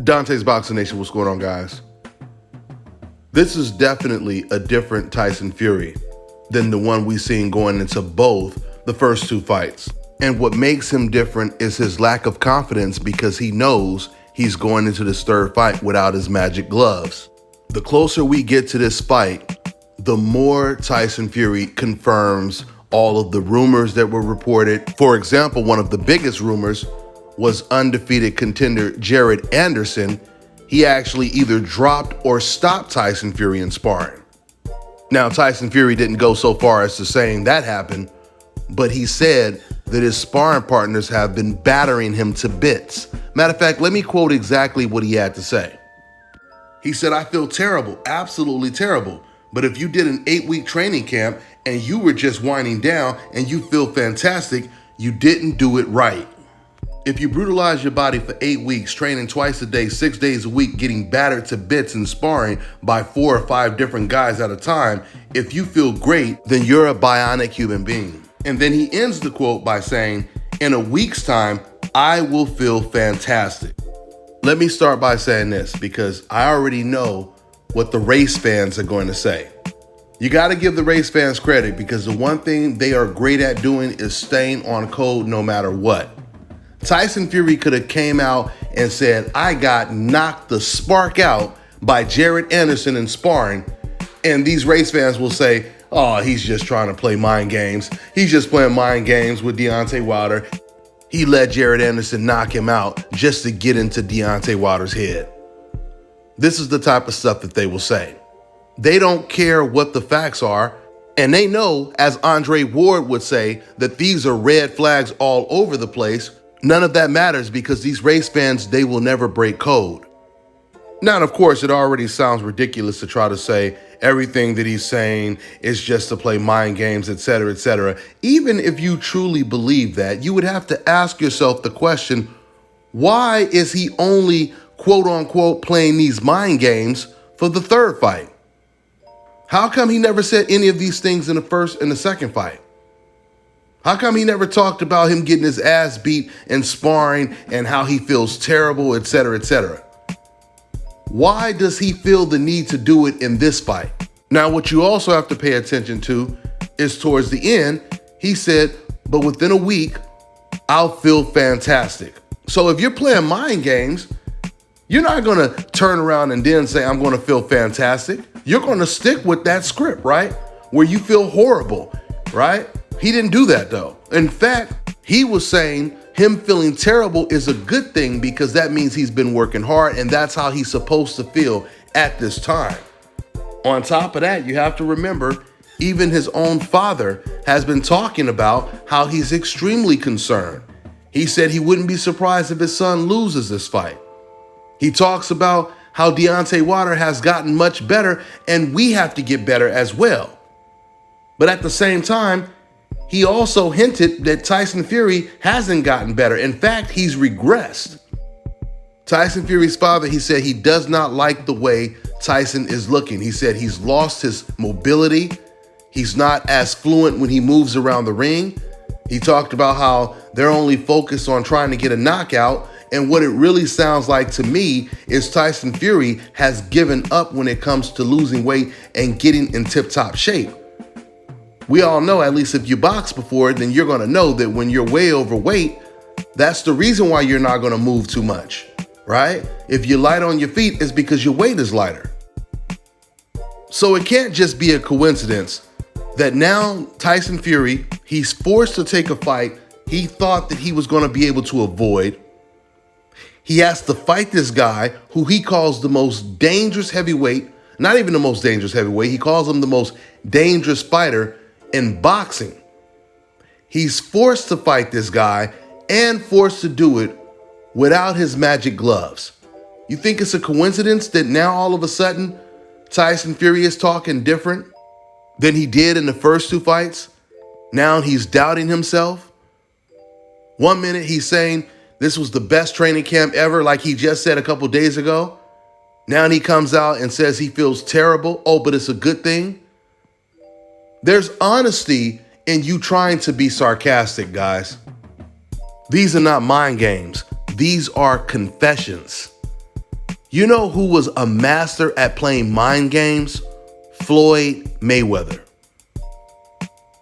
Dontaesboxingnation, what's going on, guys? This is definitely a different Tyson Fury than the one we've seen going into both the first two fights. And what makes him different is his lack of confidence, because he knows he's going into this third fight without his magic gloves. The closer we get to this fight, the more Tyson Fury confirms all of the rumors that were reported. For example, one of the biggest rumors was undefeated contender Jared Anderson. He actually either dropped or stopped Tyson Fury in sparring. Now, Tyson Fury didn't go so far as to saying that happened, but he said that his sparring partners have been battering him to bits. Matter of fact, let me quote exactly what he had to say. He said, "I feel terrible, absolutely terrible. But if you did an 8-week training camp and you were just winding down and you feel fantastic, you didn't do it right. If you brutalize your body for 8 weeks, training twice a day, 6 days a week, getting battered to bits and sparring by 4 or 5 different guys at a time, if you feel great, then you're a bionic human being." And then he ends the quote by saying, "In a week's time, I will feel fantastic." Let me start by saying this, because I already know what the race fans are going to say. You got to give the race fans credit, because the one thing they are great at doing is staying on code no matter what. Tyson Fury could have came out and said, "I got knocked the spark out by Jared Anderson in sparring," and these race fans will say, "Oh, he's just trying to play mind games. He's just playing mind games with Deontay Wilder. He let Jared Anderson knock him out just to get into Deontay Wilder's head." This is the type of stuff that they will say. They don't care what the facts are, and they know, as Andre Ward would say, that these are red flags all over the place. None of that matters, because these race fans, they will never break code. Now, of course, it already sounds ridiculous to try to say everything that he's saying is just to play mind games, etc., etc. Even if you truly believe that, you would have to ask yourself the question, why is he only quote unquote playing these mind games for the third fight? How come he never said any of these things in the first and the second fight? How come he never talked about him getting his ass beat and sparring and how he feels terrible, etc., etc.? Why does he feel the need to do it in this fight? Now, what you also have to pay attention to is towards the end, he said, "But within a week, I'll feel fantastic." So if you're playing mind games, you're not going to turn around and then say, "I'm going to feel fantastic." You're going to stick with that script, right? Where you feel horrible, right? He didn't do that, though. In fact, he was saying him feeling terrible is a good thing, because that means he's been working hard, and that's how he's supposed to feel at this time. On top of that, you have to remember, even his own father has been talking about how he's extremely concerned. He said he wouldn't be surprised if his son loses this fight. He talks about how Deontay Wilder has gotten much better, and we have to get better as well. But at the same time, he also hinted that Tyson Fury hasn't gotten better. In fact, he's regressed. Tyson Fury's father, he said he does not like the way Tyson is looking. He said he's lost his mobility. He's not as fluent when he moves around the ring. He talked about how they're only focused on trying to get a knockout. And what it really sounds like to me is Tyson Fury has given up when it comes to losing weight and getting in tip-top shape. We all know, at least if you boxed before, then you're going to know that when you're way overweight, that's the reason why you're not going to move too much, right? If you're light on your feet, it's because your weight is lighter. So it can't just be a coincidence that now Tyson Fury, he's forced to take a fight he thought that he was going to be able to avoid. He has to fight this guy who he calls the most dangerous heavyweight, not even the most dangerous heavyweight, he calls him the most dangerous fighter in boxing. He's forced to fight this guy and forced to do it without his magic gloves. You think it's a coincidence that now all of a sudden Tyson Fury is talking different than he did in the first two fights? Now he's doubting himself. One minute he's saying this was the best training camp ever, like he just said a couple days ago. Now he comes out and says he feels terrible. Oh, but it's a good thing. There's honesty in you trying to be sarcastic, guys. These are not mind games. These are confessions. You know who was a master at playing mind games? Floyd Mayweather.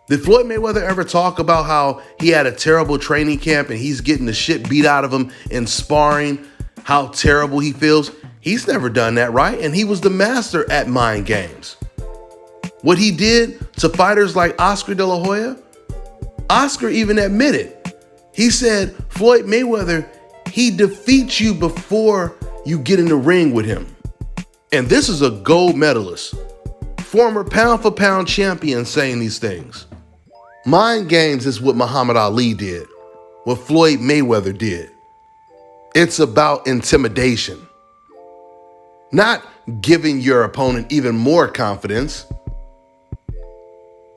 Did Floyd Mayweather ever talk about how he had a terrible training camp and he's getting the shit beat out of him in sparring, how terrible he feels? He's never done that, right? And he was the master at mind games. What he did to fighters like Oscar De La Hoya, Oscar even admitted. He said, Floyd Mayweather, he defeats you before you get in the ring with him. And this is a gold medalist, former pound-for-pound champion saying these things. Mind games is what Muhammad Ali did, what Floyd Mayweather did. It's about intimidation, not giving your opponent even more confidence.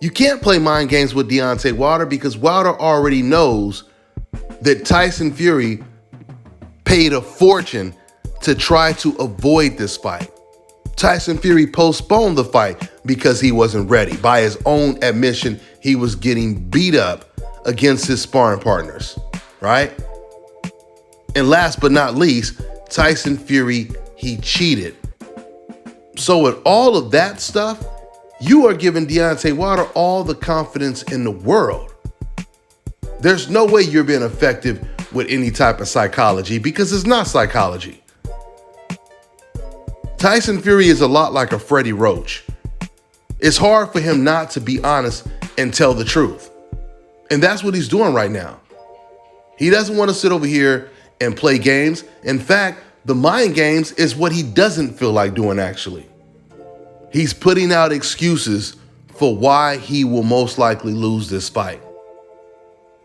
You can't play mind games with Deontay Wilder because Wilder already knows that Tyson Fury paid a fortune to try to avoid this fight. Tyson Fury postponed the fight because he wasn't ready. By his own admission, he was getting beat up against his sparring partners, right? And last but not least, Tyson Fury, he cheated. So with all of that stuff, you are giving Deontay Wilder all the confidence in the world. There's no way you're being effective with any type of psychology because it's not psychology. Tyson Fury is a lot like a Freddie Roach. It's hard for him not to be honest and tell the truth. And that's what he's doing right now. He doesn't want to sit over here and play games. In fact, the mind games is what he doesn't feel like doing actually. He's putting out excuses for why he will most likely lose this fight.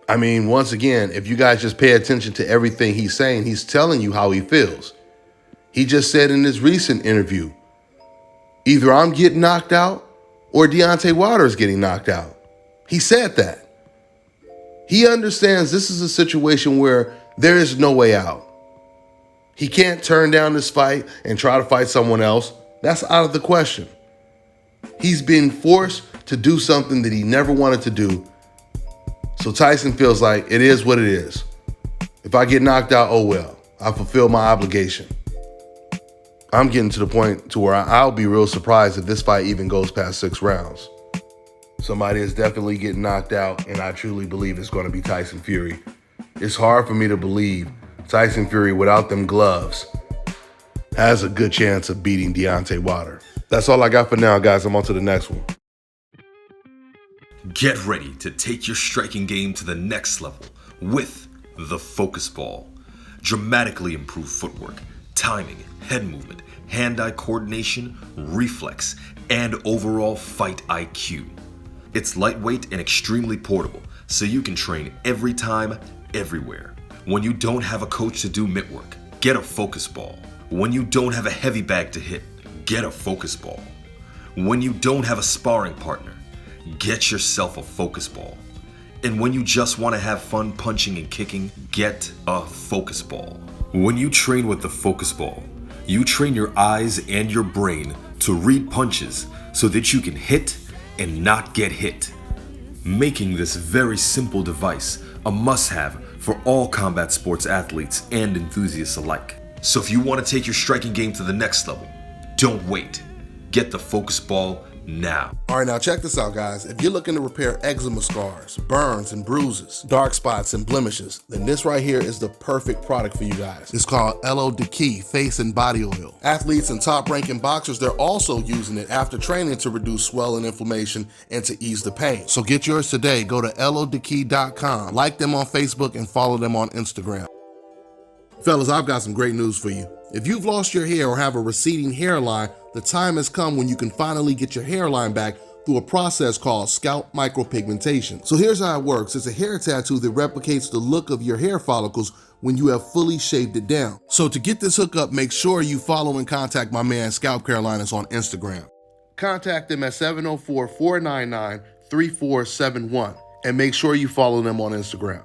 I mean, once again, if you guys just pay attention to everything he's saying, he's telling you how he feels. He just said in his recent interview, either I'm getting knocked out or Deontay Wilder is getting knocked out. He said that. He understands this is a situation where there is no way out. He can't turn down this fight and try to fight someone else. That's out of the question. He's being forced to do something that he never wanted to do. So Tyson feels like it is what it is. If I get knocked out, oh well, I fulfilled my obligation. I'm getting to the point to where I'll be real surprised if this fight even goes past 6 rounds. Somebody is definitely getting knocked out, and I truly believe it's going to be Tyson Fury. It's hard for me to believe Tyson Fury, without them gloves, has a good chance of beating Deontay Wilder. That's all I got for now, guys. I'm on to the next one. Get ready to take your striking game to the next level with the Focus Ball. Dramatically improved footwork, timing, head movement, hand-eye coordination, reflex, and overall fight IQ. It's lightweight and extremely portable, so you can train every time, everywhere. When you don't have a coach to do mitt work, get a Focus Ball. When you don't have a heavy bag to hit, get a Focus Ball. When you don't have a sparring partner, get yourself a Focus Ball. And when you just want to have fun punching and kicking, get a Focus Ball. When you train with the Focus Ball, you train your eyes and your brain to read punches so that you can hit and not get hit, making this very simple device a must-have for all combat sports athletes and enthusiasts alike. So if you want to take your striking game to the next level, don't wait. Get the Focus Ball now. All right, now check this out, guys. If you're looking to repair eczema scars, burns and bruises, dark spots and blemishes, then this right here is the perfect product for you guys. It's called Elo Deki Face and Body Oil. Athletes and top-ranking boxers, they're also using it after training to reduce swelling, inflammation, and to ease the pain. So get yours today. Go to elodeki.com, like them on Facebook, and follow them on Instagram. Fellas, I've got some great news for you. If you've lost your hair or have a receding hairline, the time has come when you can finally get your hairline back through a process called scalp micropigmentation. So here's how it works. It's a hair tattoo that replicates the look of your hair follicles when you have fully shaved it down. So to get this hookup, make sure you follow and contact my man ScalpCarolinas on Instagram. Contact them at 704-499-3471 and make sure you follow them on Instagram.